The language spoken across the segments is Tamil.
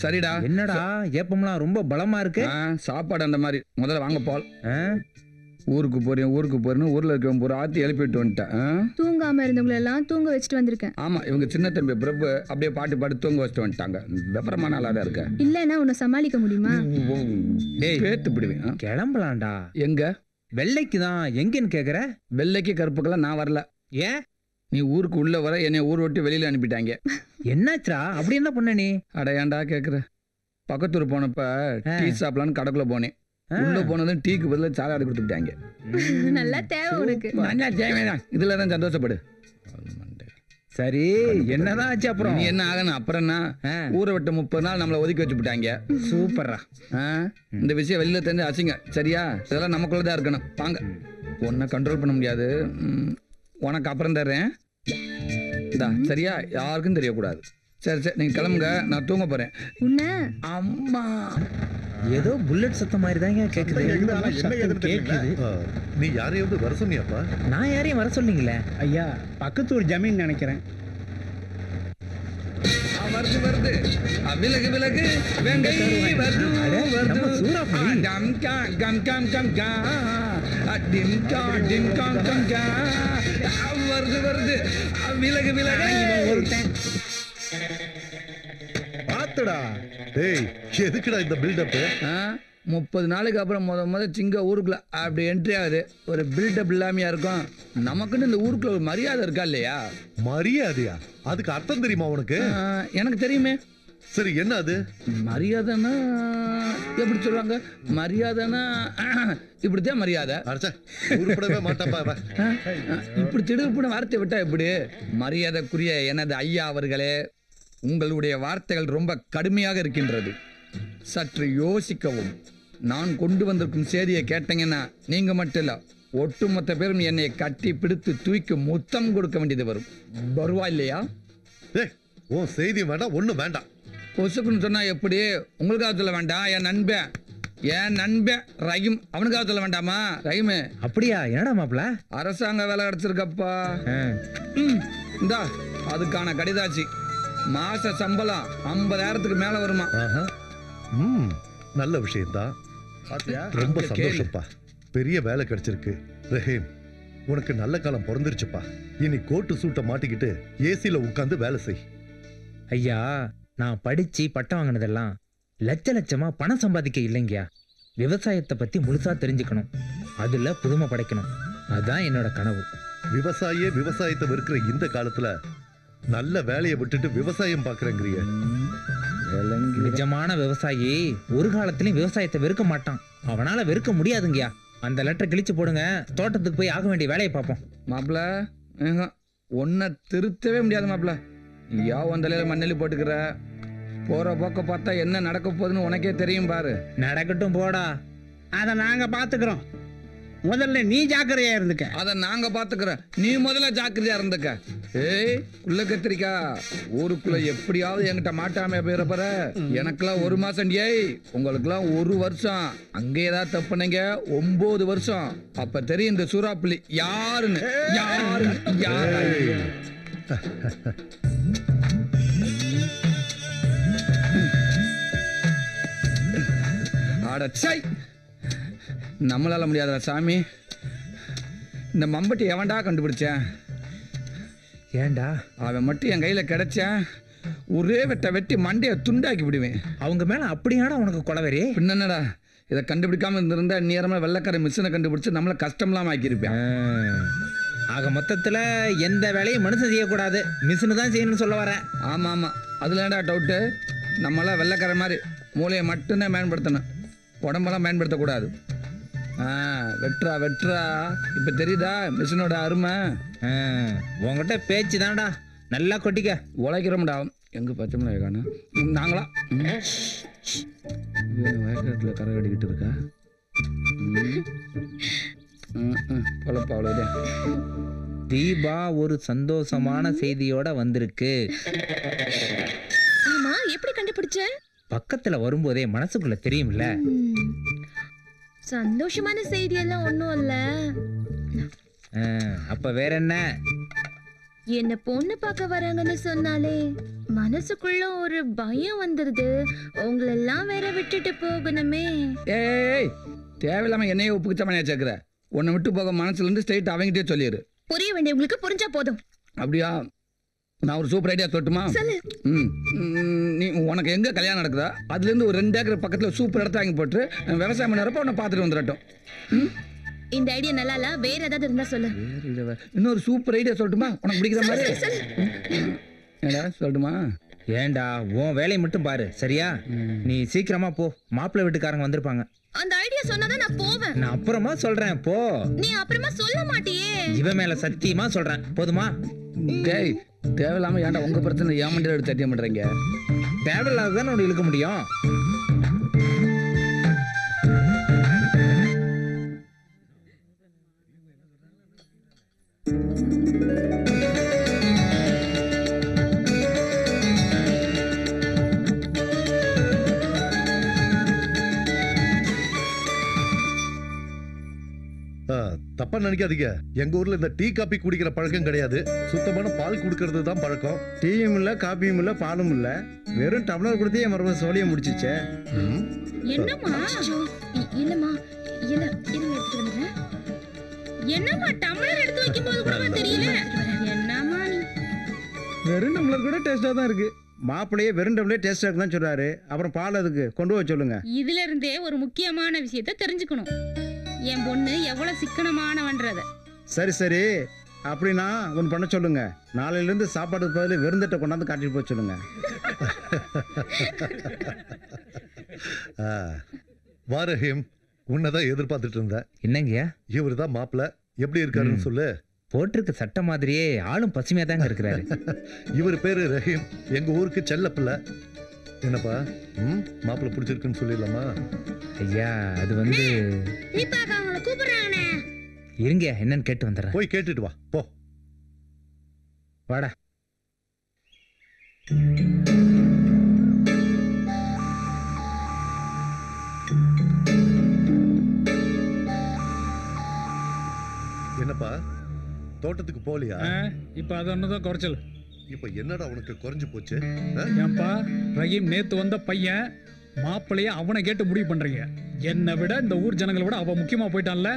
சரிடா. என்னடா ஏப்பம்லாம் ரொம்ப பலமா இருக்கு. சாப்பாடு அந்த மாதிரி. முதல்ல வாங்க பால். ஊருக்கு போறேன்னு ஊர்ல இருக்கவங்க ஒரு ஆத்தி எழுப்பிட்டு வந்துட்டேன். தூங்காம இருந்தவங்களை எல்லாம் தூங்க வச்சுட்டு வந்திருக்கேன். ஆமா, இவங்க சின்ன தம்பி பிரபு அப்படியே பாட்டு தூங்க வச்சுட்டு வந்துட்டாங்க. விபரமான ஆளா தான் இருக்க. இல்லன்னா உன்னை சமாளிக்க முடியுமா? பேத்து பிடிவேன். கிளம்பலாம்டா. எங்க? வெள்ளைக்கு தான். எங்கன்னு கேக்குற? வெள்ளைக்கு கருப்புக்கெல்லாம் நான் வரல. ஏன்? நீ ஊருக்கு உள்ள வர என்னை ஊர் விட்டு வெளியில அனுப்பிட்டாங்க. என்னாச்சுரா? அப்படி என்ன பண்ண நீ? அட ஏன்டா கேக்குற? பக்கத்தூர் போனப்ப டீ சாப்பிடலான்னு கடைக்குள்ள போனேன். உள்ள போனதும் டீக்கு பதிலா சாலாடு கொடுத்துட்டாங்க. நல்லா தேவை உனக்கு. நல்லா தேவைதான். இதுலதான் சந்தோஷப்படு. சரி, என்னதான் ஆச்சு அப்புறம்? நீ என்ன ஆகணும் அப்புறம் என்ன? ஊரை விட்டு 30 நாள் நம்மளை ஒதுக்கி வச்சு விட்டாங்க. சூப்பர்ரா. இந்த விஷயம் வெளியில தெரிஞ்சு அசிங்க. சரியா? இதெல்லாம் நமக்குள்ளதான் இருக்கணும். வாங்க. உன்னை கண்ட்ரோல் பண்ண முடியாது. உனக்கு அப்புறம் தர்றேன். சரியா? யாருக்கும் தெரியக்கூடாது. சரி சரி, நீங்க கிளம்புங்க. நான் தூங்க போறேன். அம்மா ஏதோ புல்லட் சத்தம் மாதிரி தான் கேக்குது. நீ யாரையாவது வர சொன்னியாப்பா? நான் யாரையும் வர சொன்னீங்களே ஐயா. பக்கத்தூர் ஜமீன் நினைக்கிறேன். வருது வருது. விலகு விலகு. வெங்கை வருது வருது. சூறாப்பொழி. கம் கா கம் கம் கம் கா. டிம் கா டிம் கம் கம் கா. வருது வருது. விலகு விலகு. பாத்துடா. டேய், எதுக்குடா இந்த பில்டப்? 30 நாளுக்கு அப்புறம் முத சிங்க ஊருக்குள்ள அப்படி என்ட்ரி ஆகுது. ஒரு பில்டப் இல்லாமையா இருக்கும். நமக்குன்னு இந்த ஊருக்குள்ள ஒரு மரியாதை இருக்கா இல்லையா? மரியாதையா? அதுக்கு அர்த்தம் தெரியுமா உனக்கு? எனக்கு தெரியுமே. சரி, என்ன அது? மரியாதைன்னா எப்படி சொல்லுவாங்க? மரியாதைன்னா இப்படித்தான் மரியாதை. உருப்படவே மாட்டாப்பா. இப்படி திடுப்புன வார்த்தை விட்டா எப்படி? மரியாதைக்குரிய எனது ஐயா அவர்களே, உங்களுடைய வார்த்தைகள் ரொம்ப கடுமையாக இருக்கின்றது. சற்று யோசிக்கவும். நான் கொண்டு வந்திருக்கும் செய்தியை கேட்டீங்கன்னா நீங்க மட்டும் இல்ல, ஒட்டுமொத்த பேரும் என்னை கட்டி பிடித்து தூக்கி முத்தம் கொடுக்க வேண்டியது வரும். வருவா இல்லையா? உன் செய்தி வேண்டாம், ஒண்ணும் வேண்டாம். பொசுக்குன்னு சொன்னா எப்படி? உங்களுக்காக சொல்ல வேண்டாம். என் நண்பன் ரஹீம், அவனுக்காக சொல்ல வேண்டாமா? ரஹீம். அப்படியா? என்னடா மாப்ள? அரசாங்க வேலை கிடைச்சிருக்கப்பா. இந்தா அதுக்கான கடிதாச்சு. மாச சம்பளம் 50,000க்கு மேல வருமா? நல்ல விஷயம்தான். ரொம்ப சந்தோஷப்பா. பெரிய வேலை கிடைச்சிருக்கு. ரஹீம், உனக்கு நல்ல காலம் பிறந்துருச்சுப்பா. இனி கோட்டு சூட்டை மாட்டிக்கிட்டு ஏசில உட்கார்ந்து வேலை செய். ஐயா, நான் படிச்சு பட்டம் வாங்கினதெல்லாம் லட்சமா பணம் சம்பாதிக்க இல்லைங்கயா. விவசாயத்தை பத்தி முழுசா தெரிஞ்சுக்கணும், அதுல புதுமை படைக்கணும். அதான் என்னோட கனவு. விவசாயத்தை வெறுக்கிற இந்த காலத்துல நல்ல வேலையை விட்டுட்டு விவசாயம் பாக்குறேங்கிறிய. நிஜமான விவசாயி ஒரு காலத்திலயும் விவசாயத்தை வெறுக்க மாட்டான். அவனால வெறுக்க முடியாதுங்கயா. அந்த லெட்டர் கிழிச்சு போடுங்க. தோட்டத்துக்கு போய் ஆக வேண்டிய வேலையை பார்ப்போம். மாப்பிள, ஒன்ன திருத்தவே முடியாது மாப்பிள. யா வந்தலையில மண்ணெல்லி போட்டுக்கிற. போற போக்க பார்த்தா என்ன நடக்க போகுதுன்னு உனக்கே தெரியும் பாரு. நடக்கட்டும் போடா. அதை நாங்க பாத்துக்கிறோம். முதல்ல நீ ஜாக்கிரதையா இருந்துக்க. அத நாங்க பாத்துக்கிறோம். நீ முதல்ல ஜாக்கிரதையா இருந்துக்க. ஏய் உள்ள கத்திரிக்கா, ஊருக்குள்ள எப்படியாவது என்கிட்ட மாட்டாம போயிடப்பற. எனக்கெல்லாம் 1 மாசம். ஏய் உங்களுக்கெல்லாம் 1 வருஷம். அங்கே ஏதாவது தப்புனீங்க 9 வருஷம். அப்ப தெரியும் இந்த சூறாப்புலி யாருன்னு. அடச்சை, நம்மளால முடியாதா சாமி? இந்த மம்பட்டி எவன்டா கண்டுபிடிச்சேன்? ஏண்டா? அவன் மட்டும் என் கையில கிடைச்சேன், ஒரே வெட்டி மண்டைய துண்டாக்கி விடுவேன். அவங்க மேல அப்படியாடா உனக்கு கொலவெறி? பின்னடா, இதை கண்டுபிடிக்காம இருந்திருந்தா நேரமா வெள்ளக்கார மிஷினை கண்டுபிடிச்சு நம்மள கஷ்டம்லாம் ஆக்கியிருப்பேன். ஆக மொத்தத்துல எந்த வேலையும் மனுஷன் செய்யக்கூடாது, மிஷினு தான் செய்யணும்னு சொல்ல வரேன். ஆமா ஆமா, அதுல ஏன்டா டவுட்டு? நம்மளாம் வெள்ளக்கார மாதிரி மூளையை மட்டும்தான் பயன்படுத்தணும், உடம்பெல்லாம் பயன்படுத்தக்கூடாது. வெட்டுறா. இப்ப தெரியுதா மிஷினோட அருமை? உங்ககிட்ட பேச்சு தான்டா, நல்லா கொட்டிக்க. உழைக்கிறோம்டா. எங்க பச்சை காணும் நாங்களா? வயக்காட்டுல கரை கட்டிக்கிட்டு இருக்கா. பொழப்பா அவ்வளவுதான். தீபா ஒரு சந்தோஷமான செய்தியோட வந்திருக்கு. ஆமா, எப்படி கண்டுபிடிச்ச? பக்கத்துல வரும்போதே மனசுக்குள்ள தெரியும்ல. சந்தோஷமான செய்தி எல்லாம் ஒண்ணும் இல்ல. அப்ப வேற என்ன? என்ன பொண்ணு பார்க்க வராங்கன்னு சொன்னாலே மனசுக்குள்ள ஒரு பயம் வந்துருது. உங்களெல்லாம் வேற விட்டுட்டு போகணுமே. ஏய் தேவையில்லாம என்னையே உப்புக்குச்சமனையா சேர்க்குற. உன்னை விட்டு போக மனசுல இருந்து ஸ்ட்ரைட் அவங்ககிட்டே சொல்லிடு. புரிய வேண்டியவங்களுக்கு புரிஞ்சா போதும். அப்படியா? நான் ஒரு சூப்பர் ஐடியா சொல்லட்டுமா? சொல்லு. நீ உனக்கு எங்க கல்யாணம் நடக்குதா அதுலேருந்து ஒரு 2 ஏக்கர் பக்கத்தில் சூப்பர் இடத்த வாங்கி போட்டு விவசாயம் பண்ணுறப்ப உன்னை பார்த்துட்டு வந்துடட்டும். இந்த ஐடியா நல்லா இல்ல, வேற ஏதாவது இருந்தா சொல்லு. இன்னொரு சூப்பர் ஐடியா சொல்லட்டுமா? உனக்கு பிடிக்கிற மாதிரி ஏடா சொல்லட்டுமா? ஏண்டா உன் வேலையை மட்டும் பாரு சரியா? நீ சீக்கிரமா போ, மாப்பிள்ளை வீட்டுக்காரங்க வந்திருப்பாங்க. அந்த ஐடியா சொன்னாதான் நான் போவேன். நான் அப்புறமா சொல்றேன் போ. நீ அப்புறமா சொல்ல மாட்டியே. இவன் மேல சத்தியமா சொல்றேன், போதுமா? டேய் தேவையில்லாம ஏன்டா உங்க பிரச்சனை ஏமாண்டியில் எடுத்து சத்தியம் பண்றீங்க? தேவையில்லாததான் உன்னை இழுக்க முடியும். தப்பா நினைக்காதீங்க. எங்க ஊர்ல இந்த டீ காபி குடிக்கிற பழக்கம் கிடையாது. சுத்தமான பால் குடுக்கறது தான் பழக்கம். டீயும் இல்ல காப்பியும் இல்ல பாலும் இல்ல, வெறும் டம்ளர் கொடுத்தே என் மருமக சோழிய முடிச்சிச்சே. என்னம்மா? இல்லம்மா, இல்ல இருங்க எடுத்துட்டு வந்துடுறேன். என்னம்மா டம்ளர் எடுத்து வைக்கும்போது கூட தெரியல. என்னம்மா நீ? வெறும் டம்ளர் கூட டேஸ்டா தான் இருக்கு. மாப்பிள்ளையே வெறும் டம்ளர் டேஸ்டா இருக்குன்னு சொல்றாரு. அப்புறம் பால் அதுக்கு கொண்டு போய் சொல்லுங்க. இதுல இருந்தே ஒரு முக்கியமான விஷயத்த தெரிஞ்சுக்கணும். என் பொண்ணு எவ்வளவு சிக்கனமானவன்றத. சரி சரி, அப்படின்னா ஒன்று பண்ண சொல்லுங்க. நாளையில இருந்து சாப்பாடுக்கு பதில் வெறுந்தட்டை கொண்டாந்து காட்டிட்டு போய் சொல்லுங்க. வா ரஹீம், உன்னதான் எதிர்பார்த்துட்டு இருந்தேன். என்னங்கய்யா? இவர் தான் மாப்பிள்ள. எப்படி இருக்காருன்னு சொல்லு. போட்டிருக்க சட்டை மாதிரியே ஆளும் பசுமையா தாங்க இருக்கிறாரு. இவர் பேரு ரஹீம், எங்க ஊருக்கு செல்ல பிள்ளை. என்னப்பா மாப்பிள்ள பிடிச்சிருக்குன்னு சொல்லிடலாமா? ஐயா அது வந்து தீபாக்கா அவங்கள கூப்பிடுறாங்கண்ணே. இருங்க என்னன்னு கேட்டு வந்துடுறேன். போய் கேட்டுட்டு வா போ. வாடா. என்னப்பா தோட்டத்துக்கு போலியா? இப்ப அது ஒண்ணுதான் குறைச்சல். இப்ப என்னடா உனக்கு குறைஞ்சு போச்சு? ஏன்பா ரஹீம் நேத்து வந்த பையன் மாப்பிள்ளைய அவனை கேட்டு முடிவு பண்றீங்க? என்னை விட இந்த ஊர் ஜனங்களை விட அவன் முக்கியமா போயிட்டான்ல.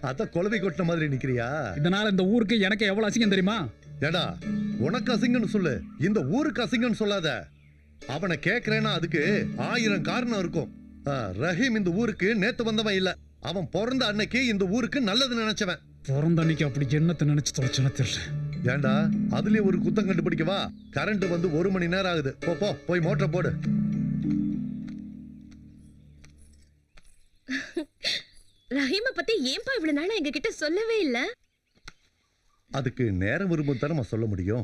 அதான் குழவை கொட்டின மாதிரி நிக்கிறியா? இதனால இந்த ஊருக்கு எனக்கு எவ்வளவு அசிங்கம் தெரியுமா? ஏடா உனக்கு அசிங்கன்னு சொல்லு, இந்த ஊருக்கு அசிங்கன்னு சொல்லாத. அவனை கேக்குறேன்னா அதுக்கு 1000 காரணம் இருக்கும். ரஹீம் இந்த ஊருக்கு நேத்து வந்தவன் இல்ல. அவன் பிறந்த அன்னைக்கு இந்த ஊருக்கு நல்லது நினைச்சவன். பிறந்த அன்னைக்கு அப்படி என்னத்தை நினைச்சு தொலைச்சுன்னு தெரியல. ஏண்டா அதுலயே ஒரு குத்தம் கண்டுபிடிக்கவா? கரண்ட் வந்து 1 மணி நேரம் ஆகுது. போ போய் மோட்டர் போடு. ரஹீமை பத்தி ஏன்பா இவ்வளவு நாளா எங்க கிட்ட சொல்லவே இல்ல? அதுக்கு நேரம் வரும்போது தானே நான் சொல்ல முடியும்.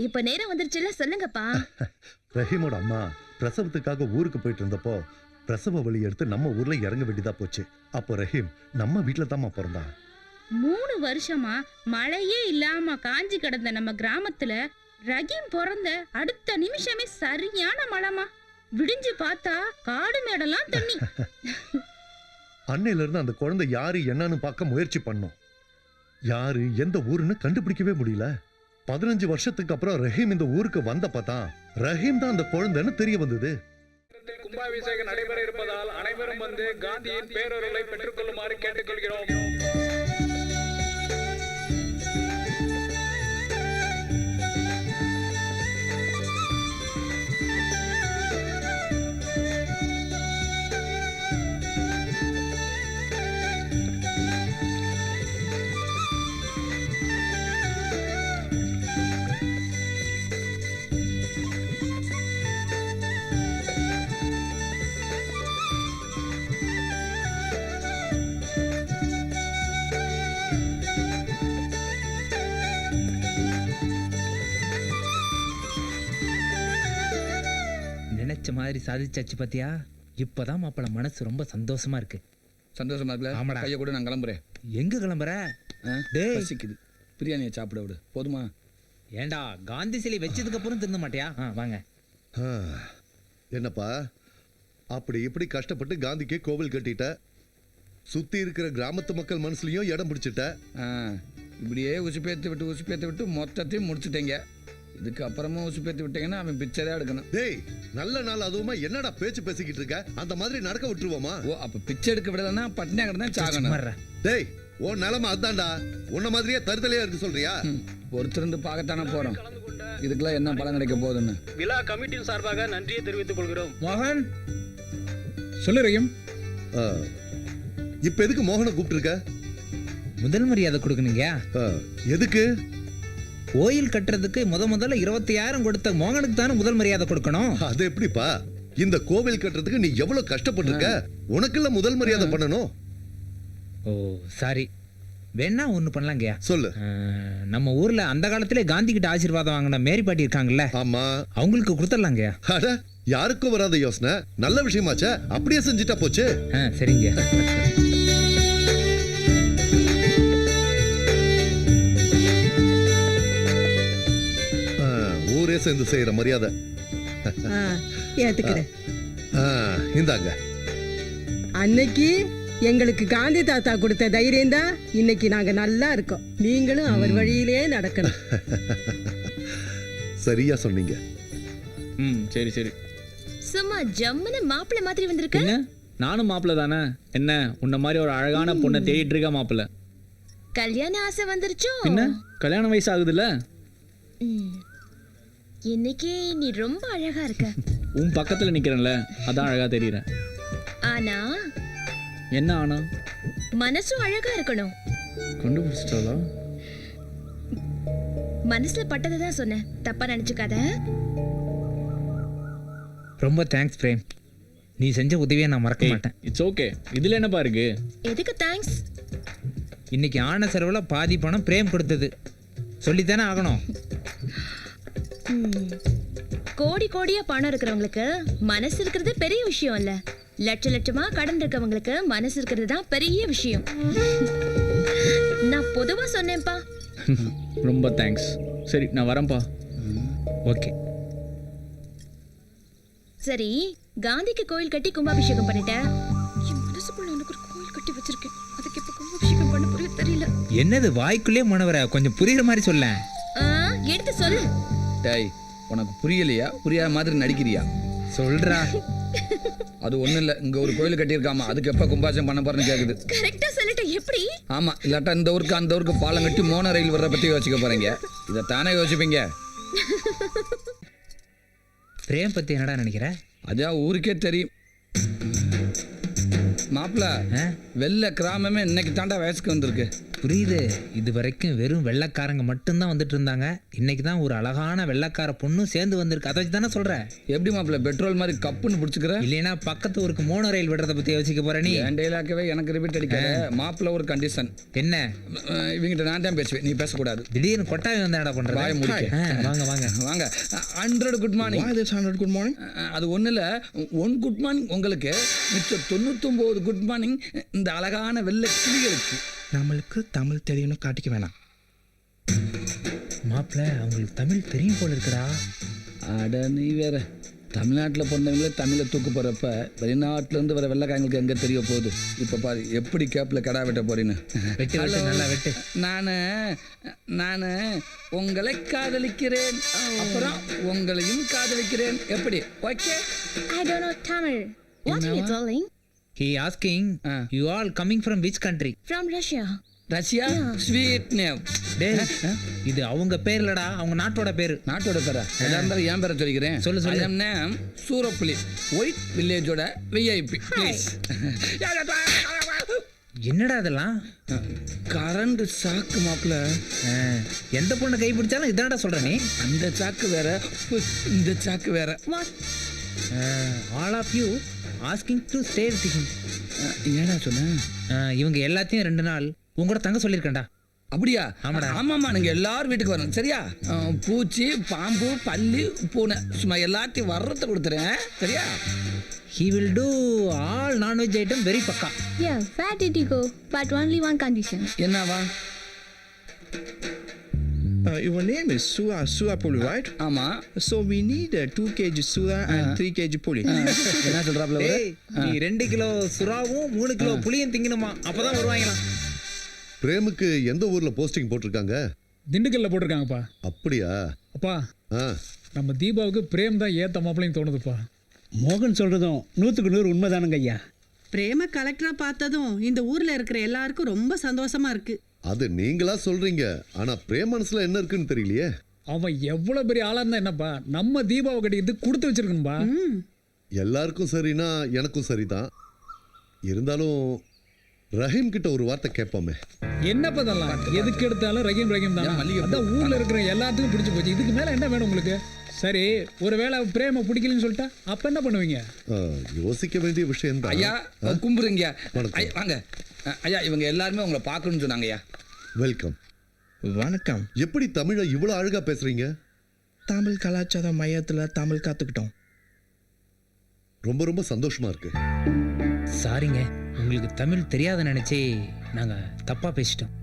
இப்ப நேரம் வந்துருச்சுல, சொல்லுங்கப்பா. ரஹீமோட அம்மா பிரசவத்துக்காக ஊருக்கு போயிட்டு இருந்தப்போ பிரசவ வலி எடுத்து நம்ம ஊர்ல இறங்க வேண்டியதா போச்சு. அப்போ ரஹீம் நம்ம வீட்டுல தாம்மா பிறந்தான். 3 வருஷமா மழையே இல்லாம காஞ்சி கிடந்த நம்ம கிராமத்துல ரஹீம் பிறந்த அடுத்த நிமிஷமே சரியான மழைமா. விடிஞ்சு பார்த்தா காடு மேடெல்லாம் தண்ணி. அன்னையில இருந்து அந்த குழந்தை யாரு என்னன்னு பார்க்க முயற்சி பண்ணோம். யாரு எந்த ஊருன்னு கண்டுபிடிக்கவே முடியல. 15 வருஷத்துக்கு அப்புறம் ரஹீம் இந்த ஊருக்கு வந்தப்பதான் ரஹீம் தான் அந்த குழந்தைன்னு தெரிய வந்தது. கும்பாபிஷேகம் நடைபெற இருப்பதால் அனைவரும் வந்து காந்தியின் பேரொருளை பெற்றுக் கொள்ளுமாறு கேட்டுக்கொள்கிறோம். நினைச்ச மாதிரி சாதிச்சாச்சு பாத்தியா? இப்பதான் மாப்பிள்ள மனசு ரொம்ப சந்தோஷமா இருக்கு. சந்தோஷமா இருக்குல்ல? ஆமாடா. கையை கூட நான் கிளம்புறேன். எங்க கிளம்புற? டேய் பசிக்குது, பிரியாணியை சாப்பிட விடு. போதுமா? ஏண்டா காந்தி சிலை வச்சதுக்கு அப்புறம் திருந்த மாட்டியா? வாங்க. என்னப்பா அப்படி இப்படி கஷ்டப்பட்டு காந்திக்கு கோவில் கட்டிட்ட. சுத்தி இருக்கிற கிராமத்து மக்கள் மனசுலயும் இடம் பிடிச்சிட்ட. இப்படியே உசுப்பேத்து விட்டு மொத்தத்தையும் முடிச்சுட்டீங்க. இதுக்கு அப்புறமா உசுப்பேத்து விட்டீங்கன்னா அவன் பிச்சரே எடுக்கணும். டேய் நல்ல நாள் அதுவுமா என்னடா பேச்சு பேசிக்கிட்டு இருக்க? அந்த மாதிரி நடக்க விட்டுருவோமா? ஓ அப்ப பிச்சை எடுக்க விடலன்னா பட்டினியா கிடந்தா சாகணும். மர்ற. டேய் உன் நிலைமை அதான்டா. உன்ன மாதிரியே தருதலையா இருக்கு சொல்றியா? ஒருத்தருந்து பார்க்கத்தானே போறோம். இதுக்கெல்லாம் என்ன பலன் கிடைக்க போகுதுன்னு. விழா கமிட்டியின் சார்பாக நன்றியை தெரிவித்துக் கொள்கிறோம். மோகன் சொல்லு ரஹீம். ஆ, இப்ப எதுக்கு மோகனை கூப்பிட்டுருக்க? முதல் மரியாதை கொடுக்கணுங்க. ஆ, எதுக்கு? கோயில் கட்டுறதுக்கு முதல்ல 25,000 கொடுத்த மோகனுக்கு தானே முதல் மரியாதை கொடுக்கணும். அது எப்படிப்பா? இந்த கோவில் கட்டுறதுக்கு நீ எவ்வளவு கஷ்டப்பட்டிருக்க? உனக்குள்ள முதல் மரியாதை பண்ணணும். ஓ சாரி. வேணா ஒண்ணு பண்ணலாங்கய்யா. சொல்லு. நம்ம ஊர்ல அந்த காலத்திலே காந்தி கிட்ட ஆசீர்வாதம் வாங்கின மேரி பாட்டி இருக்காங்கல்ல, ஆமா. அவங்களுக்கு கொடுத்துடலாங்கய்யா. அட யாருக்கும் வராத யோசனை. நல்ல விஷயமாச்சே. அப்படியே செஞ்சுட்டா போச்சு. சரிங்க. ஊரே சேர்ந்து செய்யற மரியாதை. ஏத்துக்கிறேன். இந்தாங்க. அன்னைக்கு எங்களுக்கு காந்தி தாத்தா கொடுத்த தைரியம் தான் இன்னைக்கு நாங்க நல்லா இருக்கோம். நீங்களும் அவர் வழியிலே நடக்கணும். சரியா சொன்னீங்க. சரி சரி. சும்மா ஜம்முன்னு மாப்பிள்ளை மாதிரி வந்திருக்க. என்ன நானும் மாப்பிள்ள தானே? என்ன உன்ன மாதிரி ஒரு அழகான பொண்ணை தேடிட்டு இருக்க மாப்பிள்ள. கல்யாண ஆசை வந்துருச்சோ? என்ன கல்யாண வயசு ஆகுதுல்ல? இன்னைக்கு நீ ரொம்ப அழகா இருக்க. உன் பக்கத்துல நிக்கிறேன்ல, அதான் அழகா தெரியறேன். ஆனா என்ன ஆனா? மனசும் அழகா இருக்கணும். கண்டுபிடிச்சிட்டாளா? மனசுல பட்டதை தான் சொன்னேன், தப்பா நினைச்சுக்காத. ரொம்ப தேங்க்ஸ் பிரேம். நீ செஞ்ச உதவியை நான் மறக்க மாட்டேன். It's okay. இதுல என்னப்பா இருக்கு? எதுக்கு தேங்க்ஸ்? இன்னைக்கு ஆன செலவுல பாதி பணம் பிரேம் கொடுத்தது. சொல்லித்தானே ஆகணும். கோடி கோடியா பணம் இருக்கிறவங்களுக்கு மனசு இருக்கிறது பெரிய விஷயம் இல்ல. லட்சமா கடன் இருக்கவங்களுக்கு மனசு இருக்கிறது தான் பெரிய விஷயம். நான் பொதுவா சொன்னேன்ப்பா. ரொம்ப தேங்க்ஸ். சரி நான் வரேன்ப்பா. ஓகே. சரி, காந்திக்கு கோயில் கட்டி கும்பாபிஷேகம் பண்ணிட்டேன். என் மனசுக்குள்ள எனக்கு ஒரு கோயில் கட்டி வச்சிருக்கேன். அதுக்கு எப்ப கும்பாபிஷேகம் பண்ண புரிய தெரியல. என்னது வாய்க்குள்ளே மனவர? கொஞ்சம் புரியுற மாதிரி சொல்ல. எடுத்து சொல்லு. டேய் உனக்கு புரியலையா? புரியாத மாதிரி நடிக்கிறியா? சொல்றா. அது ஒண்ணும் இல்ல. இங்க ஒரு கோயில் கட்டியிருக்காமா, அதுக்கு எப்ப கும்பாபிஷேகம் பண்ண போறேன்னு கேக்குது. கரெக்டா சொல்லிட்ட. எப்படி? ஆமா, இல்லாட்டா இந்த ஊருக்கு அந்த ஊருக்கு பாலம் கட்டி மோன ரயில் வர்ற பத்தி யோசிக்க போறீங்க. இதை தானே யோசிப்பீங்க. பிரேம் பத்தி என்னடா நினைக்கிற? அதான் ஊருக்கே தெரியும். மாப்பிள்ள வெள்ளை கிராமமே இன்னைக்கு தாண்டா வயசுக்கு வந்திருக்கு. புரியுது. இது வரைக்கும் வெறும் வெள்ளைக்காரங்க மட்டும்தான் வந்துட்டு இருந்தாங்க. இன்னைக்கு தான் ஒரு அழகான வெள்ளைக்கார பொண்ணும் சேர்ந்து வந்திருக்கு. அதை வச்சு தானே சொல்ற? எப்படி மாப்பிள்ள பெட்ரோல் மாதிரி கப்புன்னு பிடிச்சிக்கிற? இல்லைன்னா பக்கத்து ஊருக்கு மோனோ ரயில் விடுறத பத்தி யோசிக்க போற நீ? என் டெய்லாக்கவே எனக்கு ரிப்பீட் அடிக்காத. மாப்பிள்ள ஒரு கண்டிஷன். என்ன? இவங்கிட்ட நான் தான் பேசுவேன், நீ பேசக்கூடாது. திடீர்னு கொட்டாவி வந்து என்னடா பண்ற? வாய முடிக்க. வாங்க வாங்க வாங்க. 100 குட் மார்னிங். 100 good morning. அது ஒண்ணு இல்ல. 1 குட் மார்னிங் உங்களுக்கு, மிச்சம் 99 குட் மார்னிங் இந்த அழகான வெள்ளை கிளிகளுக்கு. நம்மளுக்கு தமிழ் தெரியும்னு காட்டிக்க வேணாம். மாப்பிள்ள அவங்களுக்கு தமிழ் தெரியும் போல இருக்குடா. அட நீ வேற. தமிழ்நாட்டில் பிறந்தவங்களே தமிழை தூக்கு போகிறப்ப வெளிநாட்டிலேருந்து வர வெள்ளைக்காரங்களுக்கு எங்கே தெரிய போகுது? இப்போ பாரு எப்படி கேப்பில் கடா வெட்ட போறீன்னு. வெட்டு வெட்டு நல்லா வெட்டு. நான் உங்களை காதலிக்கிறேன், அப்புறம் உங்களையும் காதலிக்கிறேன். எப்படி? Okay. I don't know Tamil. What are you telling? He asking you all coming from which country? From Russia. Russia? Sweet name. டேய் இது அவங்க பேர் இல்லடா, அவங்க நாட்டோட பேரு. நாட்டோட பேரா? எதா இருந்தாலும் என் பேரை சொல்லிக்கிறேன். சொல்லு சொல்லு. Name Soorappuli, white வில்லேஜோட VIP. என்னடா அதெல்லாம்? கரண்ட் சாக்கு மாப்பிள்ள. எந்த பொண்ணை கை பிடிச்சாலும் இதான்டா சொல்ற நீ. அந்த சாக்கு வேற, இந்த சாக்கு வேற. All of you asking to stay with him. என்னடா சொன்ன? இவங்க எல்லாத்தையும் 2 நாள் உங்களோட தங்க சொல்லியிருக்கேன்டா. அப்படியா? ஆமாடா. ஆமாம்மா, நீங்க எல்லாரும் வீட்டுக்கு வரணும் சரியா? பூச்சி, பாம்பு, பல்லி, பூனை சும்மா எல்லாத்தையும் வர்றத கொடுத்துறேன் சரியா? He will do all non-veg item very பக்கா. Yeah, where did you go? But only one condition. என்னவா? Your name is Sura Puli, right? ஆமா. So we need 2 kg Sura and 3 kg Puli. என்ன சொல்றாப்ல அவரு? நீ 2 கிலோ சுறாவும் 3 கிலோ புளியும் திங்கணுமா, அப்பதான் வருவாங்களாம். பிரேமுக்கு எந்த ஊர்ல போஸ்டிங் போட்டிருக்காங்க? திண்டுக்கல்ல போட்டிருக்காங்கப்பா. அப்படியா? அப்பா ஆ, நம்ம தீபாவுக்கு பிரேம் தான் ஏத்த மாப்பிள்ளைன்னு தோணுதுப்பா. மோகன் சொல்றதும் 100க்கு 100 உண்மைதானுங்க ஐயா. பிரேம கலெக்டரா பார்த்ததும் இந்த ஊர்ல இருக்கிற எல்லாருக்கும் ரொம்ப சந்தோஷமா இருக்கு. அது நீங்களா சொல்றீங்க. ஆனா பிரேம் மனசுல என்ன இருக்குன்னு தெரியலையே. அவன் எவ்வளவு பெரிய ஆளா இருந்தா என்னப்பா, நம்ம தீபாவை கட்டிக்கிட்டு கொடுத்து வச்சிருக்கணும்பா. எல்லாருக்கும் சரினா எனக்கும் சரிதான். இருந்தாலும் ரஹீம் கிட்ட ஒரு வார்த்தை கேட்போமே. என்னப்பா இதெல்லாம்? எதுக்கு எடுத்தாலும் ரஹீம் ரஹீம் தான். அதான் ஊர்ல இருக்கிற எல்லாத்துக்கும் பிடிச்சு போச்சு. இதுக்கு மேல என்ன வேணும் உங்களுக்கு? சரி, ஒருவேளை பிரேம பிடிக்கலன்னு சொல்லிட்டா அப்ப என்ன பண்ணுவீங்க? யோசிக்க வேண்டிய விஷயம் தான். ஐயா கும்பிடுங்க. வணக்கம். ஐயா, வாங்க. ஐயா, இவங்க எல்லாருமே உங்களை பார்க்கணும்னு சொன்னாங்க ஐயா. வெல்கம். வணக்கம். எப்படி தமிழை இவ்வளவு அழகா பேசுறீங்க? தமிழ் கலாச்சார மையத்துல தமிழ் கத்துக்கிட்டோம். ரொம்ப ரொம்ப சந்தோஷமா இருக்கு. சாரிங்க, உங்களுக்கு தமிழ் தெரியாத நினைச்சே நாங்க தப்பா பேசிட்டோம்.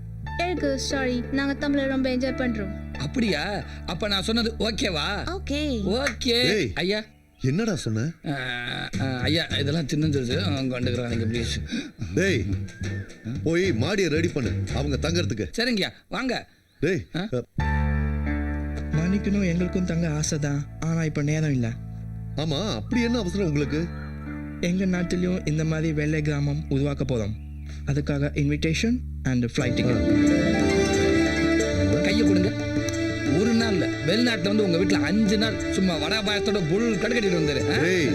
எனக்கு சாரி, நாங்க தமிழை ரொம்ப என்ஜாய் பண்றோம். அப்படியா? அப்ப நான் சொன்னது ஓகேவா? ஓகே. ஓகே. ஏய். ஐயா என்னடா சொன்ன? ஐயா, இதெல்லாம் சின்னது கொண்டுக்கிறாங்க ப்ளீஸ். டேய், போய் மாடியை ரெடி பண்ணு அவங்க தங்கறதுக்கு. சரிங்கய்யா, வாங்க. டேய், மன்னிக்கணும், எங்களுக்கும் தங்க ஆசைதான். ஆனா இப்ப நேரம் இல்லை. ஆமா, அப்படி என்ன அவசரம் உங்களுக்கு? எங்க நாட்டிலையும் இந்த மாதிரி வெள்ளை கிராமம் உருவாக்க போறோம். அதுக்காக இன்விடேஷன் அண்ட் ஃப்ளைட் டிக்கெட். கையை கொடுங்க. ஒரு நாள் இல்ல, வெளிநாட்டுல வந்து உங்க வீட்டுல 5 நாள் சும்மா வடா பாயத்தோட புல் கடுக்கட்டிட்டு வந்தாரு. டேய்,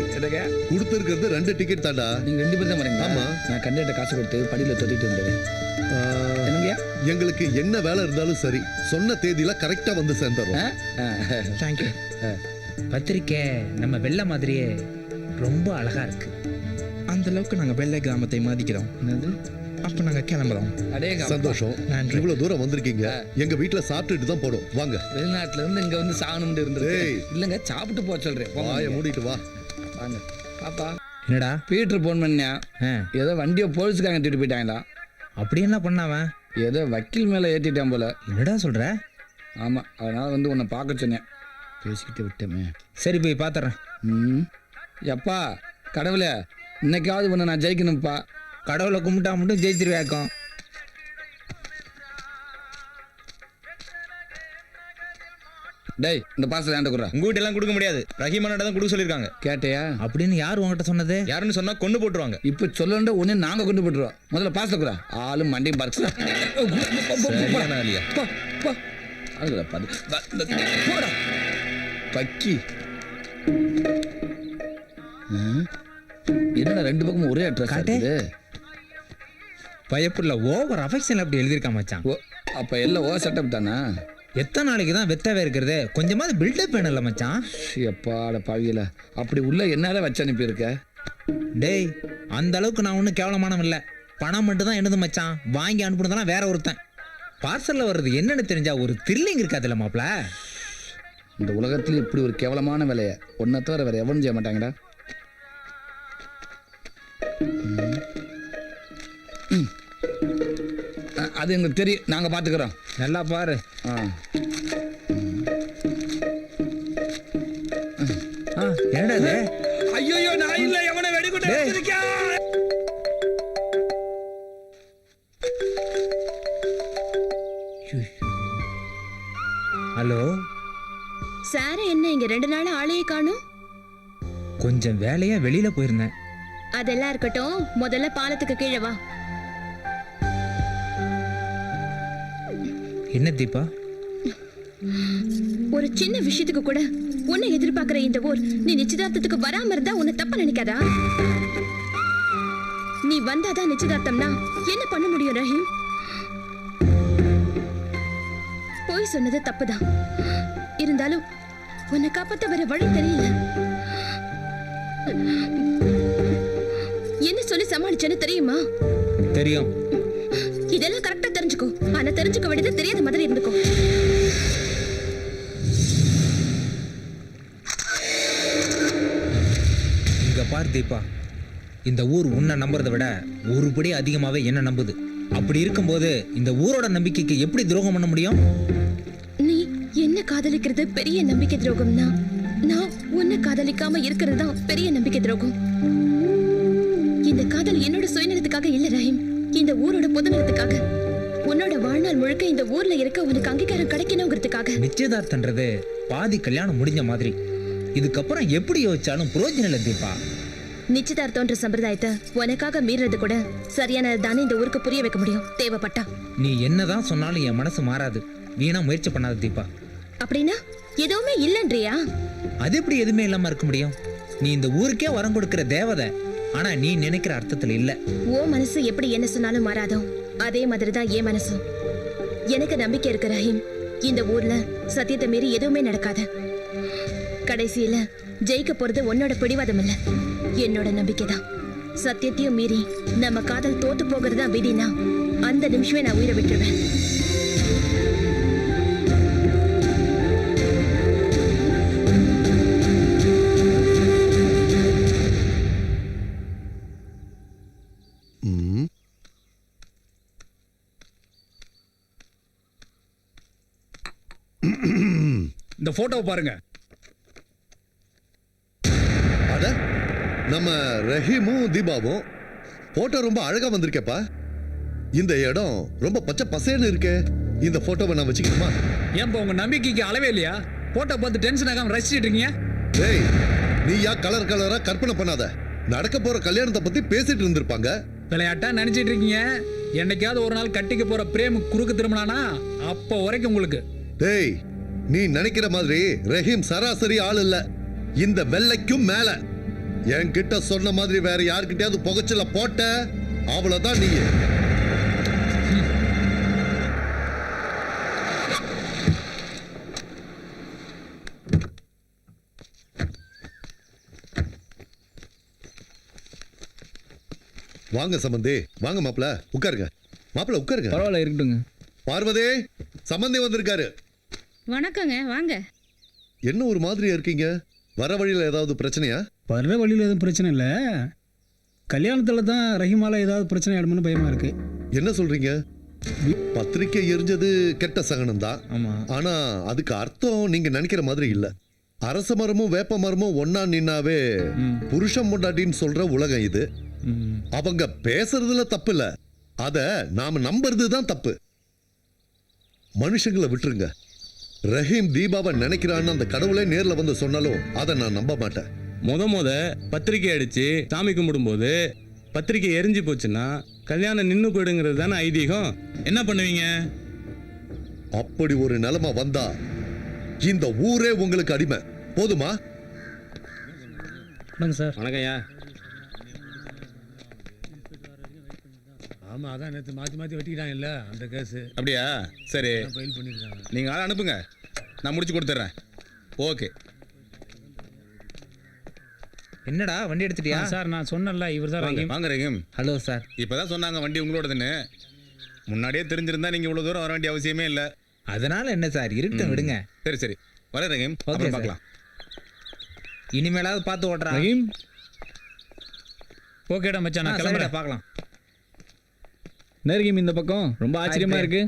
கொடுத்திருக்கிறது 2 டிக்கெட் தாண்டா. நீங்க 2 பேர் தான் வரீங்க. ஆமா. நான் கண்டிப்பா காசு கொடுத்து படியில தொட்டிட்டு வந்தேன். என்னங்கய்யா? எங்களுக்கு என்ன வேலை இருந்தாலும் சரி, சொன்ன தேதியில கரெக்டா வந்து சேர்ந்துறோம். தேங்க்யூ. பத்திரிக்கை நம்ம வெள்ளை மாதிரியே ரொம்ப அழகா இருக்கு. அந்த அளவுக்கு நாங்க வெள்ளை கிராமத்தை மதிக்கிறோம். என்னது? அப்ப நாங்க கிளம்புறோம். சந்தோஷம். நன்றி. இவ்வளவு தூரம் வந்திருக்கீங்க. எங்க வீட்டுல சாப்பிட்டுட்டு தான் போடும். வாங்க. வெளிநாட்டுல இருந்து இங்க வந்து சாகணும்னு இருந்தது. இல்லங்க, சாப்பிட்டு போக சொல்றேன். வாயை மூடிட்டு வா. வாங்க. பாப்பா, என்னடா பீட்டர் போன் பண்ணா ஏதோ வண்டியை போலீஸ்காரங்க தூக்கிட்டு போயிட்டாங்களா? அப்படி என்ன பண்ணாவன்? ஏதோ வக்கீல் மேல ஏத்திட்டான் போல. என்னடா சொல்ற? ஆமா, அதனால வந்து உன்னை பார்க்க சொன்னேன். பேசிக்கிட்டு விட்டமே. சரி, போய் பாத்துறேன். எப்பா கடவுளே, இன்னைக்காவது உன்னை நான் ஜெயிக்கணும்ப்பா. கடவுளை கும்பிட்டா மட்டும் ஜெயிச்சிருவேக்கம். டேய், இந்த பாசத்தை ஏன்டா குடுறா? உங்ககிட்ட எல்லாம் கொடுக்க முடியாது. ரஹீமானோட தான் கொடுக்க சொல்லியிருக்காங்க. கேட்டையா? அப்படின்னு யார் உங்ககிட்ட சொன்னது? யாருன்னு சொன்னா கொண்டு போட்டுருவாங்க. இப்ப சொல்லண்ட உடனே நாங்க கொண்டு போட்டுருவோம். முதல்ல பாசத்தை குறா. ஆளும் மண்டையும் பறிச்சு பக்கி. என்னடா 2 பக்கமும் ஒரே அட்ரஸ் காட்டுது? பயப்புள்ள ஓவர் அஃபெக்ஷன் அப்படி எழுதியிருக்கா மச்சான். அப்ப எல்லாம் ஓ செட்டப் தானா? எத்தனை நாளைக்கு தான் வெத்தவே இருக்கிறது? கொஞ்சமாவது பில்டப் வேணும்ல மச்சான். எப்பாட பாவியில அப்படி உள்ள என்னால வச்சு அனுப்பியிருக்க? டேய், அந்த அளவுக்கு நான் ஒன்றும் கேவலமானவன் இல்லை. பணம் மட்டும் தான் என்னது மச்சான். வாங்கி அனுப்புனதெல்லாம் வேற ஒருத்தன். பார்சல்ல வர்றது என்னன்னு தெரிஞ்சா ஒரு த்ரில்லிங் இருக்காதுல்ல மாப்ள? இந்த உலகத்துல இப்படி ஒரு கேவலமான வேலைய ஒன்ன தவிர வேற எவனும் செய்ய மாட்டாங்கடா. அது எங்களுக்கு தெரியும், நாங்க பாத்துக்கிறோம். நல்லா பாரு. என்னடா? ஐயோ, நான் இல்ல, எவனை வெடிகுண்டு வச்சிருக்கா? ஹலோ சார், என்ன இங்க 2 நாள் ஆளையே காணும்? கொஞ்சம் வேலையா வெளியில போயிருந்தேன். அதெல்லாம் இருக்கட்டும், முதல்ல பாலத்துக்கு கீழே வா. என்ன தீபா? ஒரு சின்ன விஷயத்துக்கு கூட உன்னை எதிர்பார்க்கிற இந்த ஊர், நீ நிச்சயதார்த்தத்துக்கு வராம இருந்தா உன்னை தப்பா நினைக்காதா? நீ வந்தாதான் நிச்சயதார்த்தம்னா என்ன பண்ண முடியும் ரஹீம்? போய் சொன்னது தப்புதான். இருந்தாலும் உன்னை காப்பாத்த வேற வழி தெரியல. என்ன சொல்லி சமாளிச்சேன்னு தெரியுமா? தெரியும். இதெல்லாம் கரெக்டா தெரிஞ்சுக்கோ. ஆனா தெரிஞ்சுக்க வேண்டியது தெரியாத மாதிரி இருந்துக்கோ. இங்க பார் தீபா, இந்த ஊர் உன்னை நம்புறதை விட ஒருபடி அதிகமாவே என்ன நம்புது. அப்படி இருக்கும்போது இந்த ஊரோட நம்பிக்கைக்கு எப்படி துரோகம் பண்ண முடியும்? நீ என்ன காதலிக்கிறது பெரிய நம்பிக்கை துரோகம்னா, நான் உன்னை காதலிக்காம இருக்கிறது தான் பெரிய நம்பிக்கை துரோகம். இந்த காதல் என்னோட சுயநலத்துக்காக இல்ல ரஹீம், இந்த ஊரோட பொதுநலத்துக்காக. உன்னோட வாழ்நாள் முழுக்க இந்த ஊர்ல இருக்க உனக்கு அங்கீகாரம் கிடைக்கணுங்கிறதுக்காக. நிச்சயதார்த்தன்றது பாதி கல்யாணம் முடிஞ்ச மாதிரி. இதுக்கப்புறம் எப்படி யோசிச்சாலும் புரோஜனம் இல்லை தீபா. நிச்சயதார்த்தம்ன்ற சம்பிரதாயத்தை உனக்காக மீறது கூட சரியானது தானே இந்த ஊருக்கு புரிய வைக்க முடியும் தேவைப்பட்டா. நீ என்னதான் சொன்னாலும் என் மனசு மாறாது. வீணா முயற்சி பண்ணாத தீபா. அப்படின்னா எதுவுமே இல்லன்றியா? அது எப்படி எதுவுமே இல்லாம இருக்க முடியும்? நீ இந்த ஊருக்கே வரம் கொடுக்கிற தேவதை. ஆனா நீ நினைக்கிற அர்த்தத்துல இல்ல. ஓ மனசு எப்படி என்ன சொன்னாலும் மாறாதோ அதே மாதிரிதான் என் மனசும். எனக்கு நம்பிக்கை இருக்கு ரஹீம். இந்த ஊர்ல சத்தியத்தை மீறி எதுவுமே நடக்காது. கடைசியில ஜெயிக்க போறது உன்னோட பிடிவாதம் இல்ல, என்னோட நம்பிக்கை தான். சத்தியத்தையும் மீறி நம்ம காதல் தோத்து போகிறதா விதினா அந்த நிமிஷமே நான் உயிரை விட்டுருவேன். இந்த போட்டோவை பாருங்க. அட நம்ம ரஹீமும் தீபாவும் போட்டோ ரொம்ப அழகா வந்திருக்கேப்பா. இந்த இடம் ரொம்ப பச்சை பசேன்னு இருக்கே. இந்த போட்டோவை நான் வச்சுக்கணுமா? ஏன்பா உங்க நம்பிக்கைக்கு அளவே இல்லையா? போட்டோ பார்த்து டென்ஷன் ஆகாம ரசிச்சிட்டு இருக்கீங்க. டேய், நீயா கலர் கலரா கற்பனை பண்ணாத. நடக்க போற கல்யாணத்தை பத்தி பேசிட்டு இருந்திருப்பாங்க. விளையாட்டா நினைச்சிட்டு இருக்கீங்க. என்னைக்காவது ஒரு நாள் கட்டிக்க போற பிரேம் குறுக்கு திரும்பினானா அப்ப வரைக்கும் உங்களுக்கு. டேய், நீ நினைக்கிற மாதிரி ரஹீம் சராசரி ஆள் இல்ல. இந்த வெள்ளைக்கும் மேல. என்கிட்ட சொன்ன மாதிரி வேற யாருக்கிட்டயாவது புகைச்சல போட்ட அவ்வளவுதான் நீ. வாங்க சம்பந்தி, வாங்க மாப்பிள, உட்காருங்க. மாப்பிள உட்காருங்க. பரவாயில்ல, இருக்கட்டுங்க. பார்வதி, சம்பந்தி வந்திருக்காரு. வணக்கங்க, வாங்க. என்ன ஒரு மாதிரியா இருக்கீங்க? வர வழியில ஏதாவது பிரச்சனையா? வர்ற வழியில் எதுவும் பிரச்சனை இல்லை. கல்யாணத்தில் தான் ரஹீமால ஏதாவது பிரச்சனை ஆயிடும்னு பயமா இருக்கு. என்ன சொல்றீங்க? பத்திரிக்கை எரிஞ்சது கெட்ட சகனம் தான். ஆமா. ஆனா அதுக்கு அர்த்தம் நீங்க நினைக்கிற மாதிரி இல்ல. அரச மரமும் வேப்ப மரமும் ஒன்னா நின்னாவே புருஷன் பொண்டாட்டின்னு சொல்ற உலகம் இது. அவங்க பேசுறதுல தப்பு இல்ல, அத நாம நம்புறது தான் தப்பு. மனுஷங்களை விட்டுருங்க. ரஹீம் தீபாவை நினைக்கிறான்னு அந்த கடவுளே நேர்ல வந்து சொன்னாலும் அதை நான் நம்ப மாட்டேன். முத பத்திரிக்கை அடிச்சு சாமி கும்பிடும்போது பத்திரிக்கை எரிஞ்சு போச்சுன்னா கல்யாணம் நின்று போயிடுங்கிறது தானே ஐதீகம். என்ன பண்ணுவீங்க? அப்படி ஒரு நிலைமை வந்தா இந்த ஊரே உங்களுக்கு அடிமை. போதுமா? வணக்கம் சார். வணக்கம்யா. ஆமாம், அதான் நேற்று மாற்றி வெட்டிக்கிட்டாங்க இல்லை அந்த கேஸு. அப்படியா? சரி, ஃபைல் பண்ணியிருக்காங்க. நீங்கள் ஆள் அனுப்புங்க, நான் முடிச்சு கொடுத்துட்றேன். ஓகே. என்னடா வண்டி எடுத்துட்டியா? சார் நான் சொன்னேன்ல, இவர் தான் ரஹீம். வாங்க ரஹீம். Hello sir. இப்போ தான் சொன்னாங்க வண்டி உங்களோடதுன்னு. முன்னாடியே தெரிஞ்சிருந்தா நீங்கள் இவ்வளோ தூரம் வர வேண்டிய அவசியமே இல்லை. அதனால என்ன சார், இருக்கட்டும் விடுங்க. சரி சரி, வர ரஹீம். ஓகே அப்புறம் பார்க்கலாம். இனிமேலாவது பார்த்து ஓட்டுறா. ரஹீம், ஓகேடா மச்சான், நான் கிளம்புறேன். பார்க்கலாம். நெருகிம் இந்த பக்கம் ரொம்ப ஆச்சரியமா இருக்கு.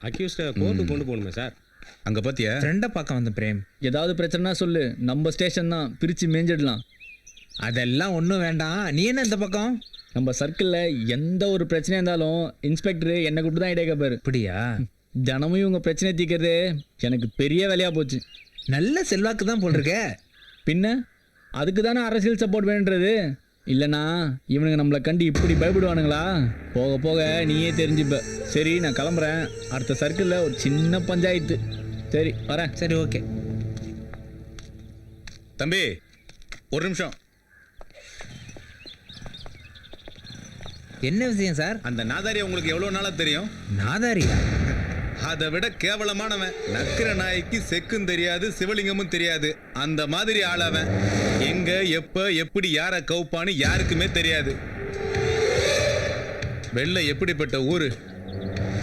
அக்யூஸ்ட கோர்ட்டுக்கு கொண்டு போகணுமே சார். அங்கே பார்த்தியா? ஃப்ரெண்டை பார்க்க வந்து பிரேம். ஏதாவது பிரச்சனைனா சொல்லு, நம்ம ஸ்டேஷன் தான், பிரிச்சு மேஞ்சிடலாம். அதெல்லாம் ஒன்றும் வேண்டாம். நீ என்ன இந்த பக்கம்? நம்ம சர்க்கிளில் எந்த ஒரு பிரச்சனையாக இருந்தாலும் இன்ஸ்பெக்டர் என்னை கூப்பிட்டு தான் இடையே கேட்பாரு. அப்படியா? தினமும் இவங்க பிரச்சனை தீர்க்கறது எனக்கு பெரிய வேலையாக போச்சு. நல்ல செல்வாக்கு தான் போட்டிருக்க. பின்ன அதுக்கு தானே அரசியல் சப்போர்ட் வேணுன்றது. இல்லைனா இவனுங்க நம்மளை கண்டு இப்படி பயப்படுவானுங்களா? போக போக நீயே தெரிஞ்சுப்ப. சரி, நான் கிளம்புறேன். அடுத்த சர்க்கிளில் ஒரு சின்ன பஞ்சாயத்து. சரி, வரேன். சரி, ஓகே. தம்பி ஒரு நிமிஷம். என்ன விஷயம் சார்? அந்த நாதாரி உங்களுக்கு எவ்வளோ நாளாக தெரியும்? நாதாரியா? அதை விட கேவலமானவன். நக்கிர நாய்க்கு செக்கும் தெரியாது, சிவலிங்கமும் தெரியாது. அந்த மாதிரி ஆளவன். எங்க எப்ப எப்படி யாரை கவுப்பான்னு யாருக்குமே தெரியாது. வெள்ளை எப்படிப்பட்ட ஊரு.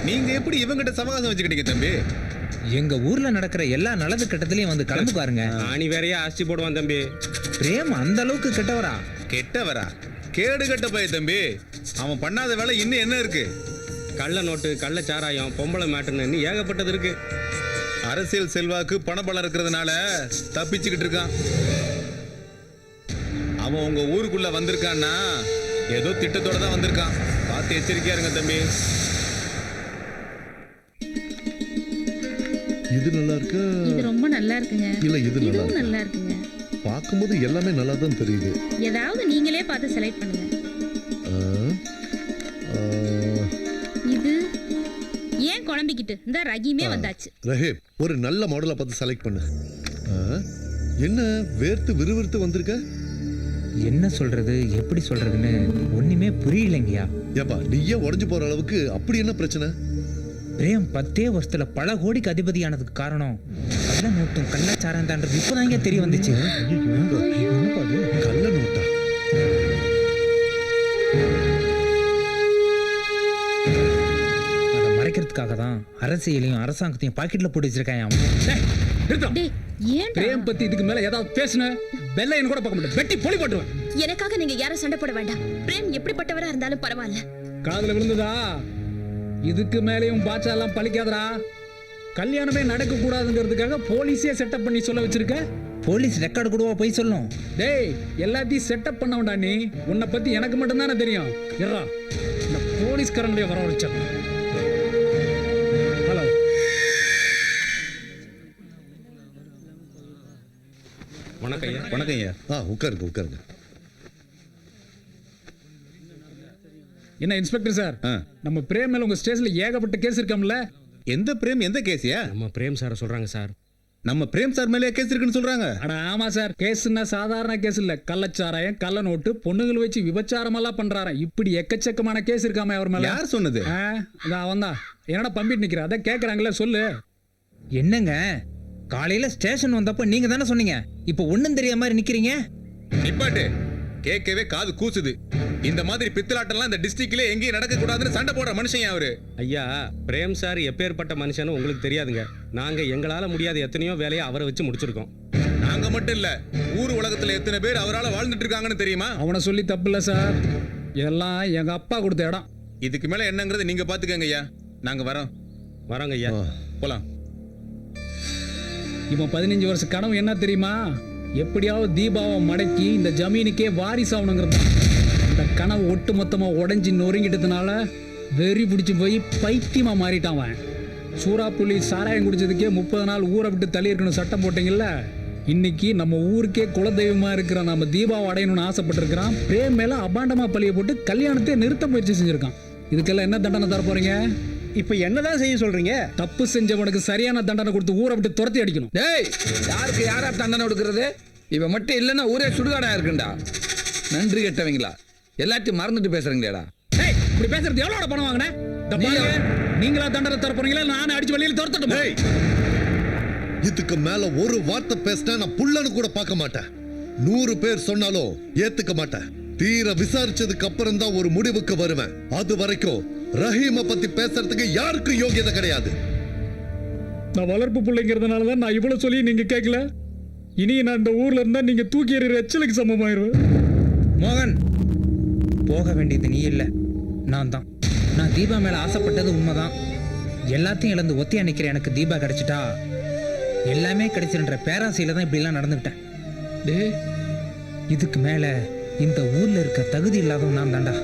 நீங்க எப்படி இவங்கிட்ட சவகாசம் வச்சுக்கிட்டீங்க தம்பி? எங்க ஊர்ல நடக்கிற எல்லா நல்லது கெட்டத்திலையும் வந்து கலந்துக்காருங்க. ஆணி வேறையா ஆஸ்தி போடுவான் தம்பி. பிரேம் அந்த அளவுக்கு கெட்டவரா? கெட்டவரா? கேடு கெட்ட பைய தம்பி. அவன் பண்ணாத வேலை இன்னும் என்ன இருக்கு? கள்ள நோட்டு, கள்ள சாராயம், பொம்பளை மேட்டுன்னு ஏகப்பட்டது இருக்கு. அரசியல் செல்வாக்கு பணபலம் இருக்கிறதுனால தப்பிச்சுக்கிட்டு இருக்கான். அவன் உங்க ஊருக்குள்ள வந்திருக்கான்னா ஏதோ திட்டத்தோட தான் வந்திருக்கான். பார்த்து எச்சரிக்கையா இருங்க தம்பி. இது நல்லா இருக்கா இது ரொம்ப நல்லா இருக்குங்க. இல்ல இது நல்லா இதுவும் இருக்கு. நல்லா இருக்குங்க. பார்க்கும்போது எல்லாமே நல்லா தான் தெரியுது. ஏதாவது நீங்களே பார்த்து செலக்ட் பண்ணுங்க. ஆ, ஆ, இது ஏன் குழம்பிக்கிட்டு இந்த ரகிமே வந்தாச்சு. ரஹீம் ஒரு நல்ல மாடலை பார்த்து செலக்ட் பண்ணு. ஆ, என்ன வேர்த்து விறுவிறுத்து வந்திருக்க? என்ன சொல்றது எப்படி சொல்றதுன்னு ஒண்ணுமே புரியலைங்கய்யா. ஏப்பா நீயே உடஞ்சு போற அளவுக்கு அப்படி என்ன பிரச்சனை? பிரேம் 10 வருஷத்துல பல கோடிக்கு அதிபதியானதுக்கு காரணம் கள்ள நோட்டும் கள்ளச்சாரம் தான்றது இப்பதாங்க தெரிய வந்துச்சு. கள்ள நோட்டா? அதை மறைக்கிறதுக்காக தான் அரசியலையும் அரசாங்கத்தையும் பாக்கெட்ல போட்டு வச்சிருக்கான். ஏன் பிரேம் பத்தி இதுக்கு மேல ஏதாவது பேசுன வெள்ளையன் கூட பார்க்க மாட்டேன், வெட்டி பொலி போட்டுருவேன். எனக்காக நீங்க யாரும் சண்டை போட வேண்டாம். பிரேம் எப்படிப்பட்டவரா இருந்தாலும் பரவாயில்ல. காதுல விழுந்ததா? இதுக்கு மேலேயும் பாச்சா எல்லாம் பழிக்காதடா. கல்யாணமே நடக்க கூடாதுங்கிறதுக்காக போலீஸே செட்டப் பண்ணி சொல்ல வச்சிருக்க. போலீஸ் ரெக்கார்டு கூடவா போய் சொல்லும்? டேய் எல்லாத்தையும் செட்டப் பண்ண வேண்டாம் நீ. உன்னை பத்தி எனக்கு மட்டும் தானே தெரியும். எறா இந்த போலீஸ்காரங்களே வர வச்சேன். ஹலோ வணக்கம் ஐயா. வணக்கம் ஐயா. உட்காருங்க உட்காருங்க. என்ன இன்ஸ்பெக்டர் சார், நம்ம பிரேம் மேல உங்க ஸ்டேஷன்ல ஏகப்பட்ட கேஸ் இருக்காம்ல? எந்த பிரேம் எந்த கேஸியா? நம்ம பிரேம் சார் சொல்றாங்க சார். நம்ம பிரேம் சார் மேலே கேஸ் இருக்குன்னு சொல்றாங்க. அட ஆமா சார், கேஸ்னா சாதாரண கேஸ் இல்ல. கள்ளச்சாராயம், கள்ள நோட்டு, பொண்ணுங்களை வச்சு விபச்சாரம் எல்லாம் பண்றாராம். இப்படி எக்கச்சக்கமான கேஸ் இருக்காம அவர் மேல. யார் சொன்னது? அவன் தான். என்னடா பம்பிட்டு நிக்கிற? அதான் கேக்குறாங்கல்ல, சொல்லு. என்னங்க காலையில ஸ்டேஷன் வந்தப்ப நீங்க தானே சொன்னீங்க, இப்ப ஒண்ணும் தெரியாத மாதிரி நிக்கிறீங்க. நிப்பாட்டு, கேட்கவே காது கூசுது. இந்த மாதிரி பித்தலாட்டம்லாம் இந்த டிஸ்ட்ரிக்ட்ல எங்கேயும் நடக்க கூடாதுன்னு சண்டை போடுற மனுஷன் அவரு. ஐயா பிரேம் சார் எப்பேற்பட்ட மனுஷன்னு உங்களுக்கு தெரியாதுங்க. நாங்க எங்களால முடியாத எத்தனையோ வேலையை அவரை வச்சு முடிச்சிருக்கோம். நாங்க மட்டும் இல்ல, ஊர் உலகத்துல எத்தனை பேர் அவரால வாழ்ந்துட்டு இருக்காங்கன்னு தெரியுமா? அவனை சொல்லி தப்பு இல்ல சார், எல்லாம் எங்க அப்பா கொடுத்த இடம். இதுக்கு மேல என்னங்கறது நீங்க பாத்துக்கங்க ஐயா. நாங்க வரோங்க ஐயா. போலாம். இவன் 15 வருஷ கனவு என்ன தெரியுமா? எப்படியாவது தீபாவை மடக்கி இந்த ஜமீனுக்கே வாரிசாகணுங்கிறது. இந்த கனவு ஒட்டு மொத்தமா உடஞ்சி நொறுங்கிட்டதுனால வெறி பிடிச்சி போய் பைத்தியமா மாறிட்டான் அவன். சூறாப்புள்ளி சாராயம் குடிச்சதுக்கே 30 நாள் ஊரை விட்டு தள்ளி இருக்கணும் சட்டம் போட்டீங்கல்ல. இன்னைக்கு நம்ம ஊருக்கே குலதெய்வமா இருக்கிற நம்ம தீபாவை அடையணும்னு ஆசைப்பட்டிருக்கிறான். பிரேம் மேல அபாண்டமா பழிய போட்டு கல்யாணத்தை நிறுத்த முயற்சி செஞ்சிருக்கான். இதுக்கெல்லாம் என்ன தண்டனை தர போறீங்க? இப்ப என்னதான் செய்ய சொல்றீங்க? தப்பு செஞ்சவனுக்கு சரியான தண்டனை கொடுத்து ஊரை விட்டு துரத்தி அடிக்கணும். டேய் யாருக்கு யாரா தண்டனை கொடுக்கறது? இவன் மட்டும் இல்லைன்னா ஊரே சுடுகாடா இருக்குண்டா. நன்றி கெட்டவங்களா, எல்லாத்தையும் மறந்துட்டு பேசுறீங்களேடா. டேய் இப்படி பேசுறது எவ்வளவு பணம் வாங்கின? நீங்களா தண்டனை தர போறீங்களா? நானே அடிச்சு வெளியில துரத்தட்டுமா? இதுக்கு மேல ஒரு வார்த்தை பேசினா நான் புள்ளன்னு கூட பார்க்க மாட்டேன். 100 பேர் சொன்னாலும் ஏத்துக்க மாட்டேன். தீர விசாரிச்சதுக்கு அப்புறம் தான் ஒரு முடிவுக்கு வருவேன். அது வரைக்கும் ரஹீமை பத்தி பேசுறதுக்கு யாருக்கும் யோகியதை கிடையாது. நான் வளர்ப்பு பிள்ளைங்கிறதுனால தான் நான் இவ்வளவு சொல்லி நீங்க கேட்கல. இனி நான் இந்த ஊர்ல இருந்தா நீங்க தூக்கி எறிகிற எச்சலுக்கு சமமாயிருவேன். மோகன், போக வேண்டியது நீ இல்ல, நான் தான். நான் தீபா மேல ஆசைப்பட்டது உண்மைதான். எல்லாத்தையும் இழந்து ஒத்தியா நிக்கிற எனக்கு தீபா கிடைச்சிட்டா எல்லாமே கிடைச்சிருன்ற பேராசையில தான் இப்படி எல்லாம் நடந்துக்கிட்டேன். இதுக்கு மேல இந்த ஊர்ல இருக்க தகுதி இல்லாதவன் நான் தான்டா.